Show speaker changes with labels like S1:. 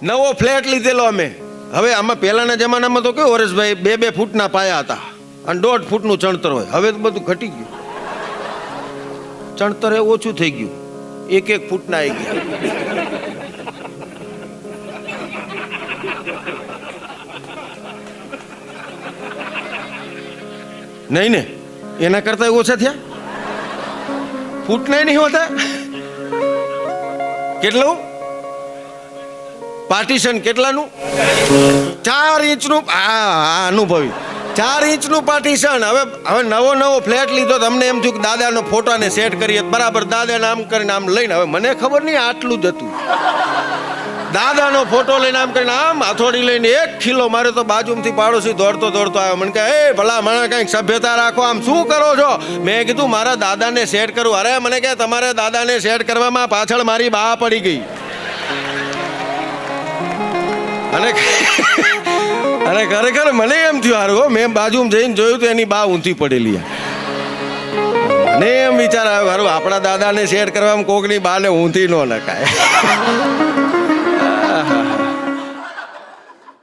S1: નવો ફ્લેટ લીધેલો અમે. હવે આમાં પહેલાના જમાનામાં તો કેવું હરેશભાઈ 2-2 ફૂટના પાયા હતા અને 1.5 ફૂટનું ચણતર હોય. હવે તો બધું ઘટી ગયું, ચણતર એ ઓછું થઈ ગયું, 1-1 ફૂટના આવી ગયા. નહીં ને, એના કરતા ઓછા થયા, ફૂટના નહીં હોતા. કેટલું પાર્ટીશન? કેટલાનું? 4 ઇંચનું. અનુભવી 4 ઇંચનું પાર્ટીશન. હવે નવો ફ્લેટ લીધો, તમને એમ થયું કે દાદાનો ફોટાને સેટ કરીએ બરાબર, દાદાને આમ કરીને આમ લઈને, હવે મને ખબર નહીં આટલું જ હતું. દાદાનો ફોટો લઈને આમ કરીને આમ હથોડી લઈને 1 કિલો મારે તો બાજુમાંથી પાડોશી દોડતો આવ્યો. મને કહે, એ ભલા મને કંઈક સભ્યતા રાખો, આમ શું કરો છો? મેં કીધું મારા દાદાને સેટ કરું. અરે મને કહે તમારે દાદાને સેટ કરવામાં પાછળ મારી બા પડી ગઈ. અને ખરેખર મને એમ થયું, હારું મેં બાજુમાં જઈને જોયું તો એની બા ઊંધી પડેલી. મને એમ વિચાર આવ્યો, હારું આપણા દાદાને સેટ કરવામાં કોકની બાને ઊંધી ન નખાય.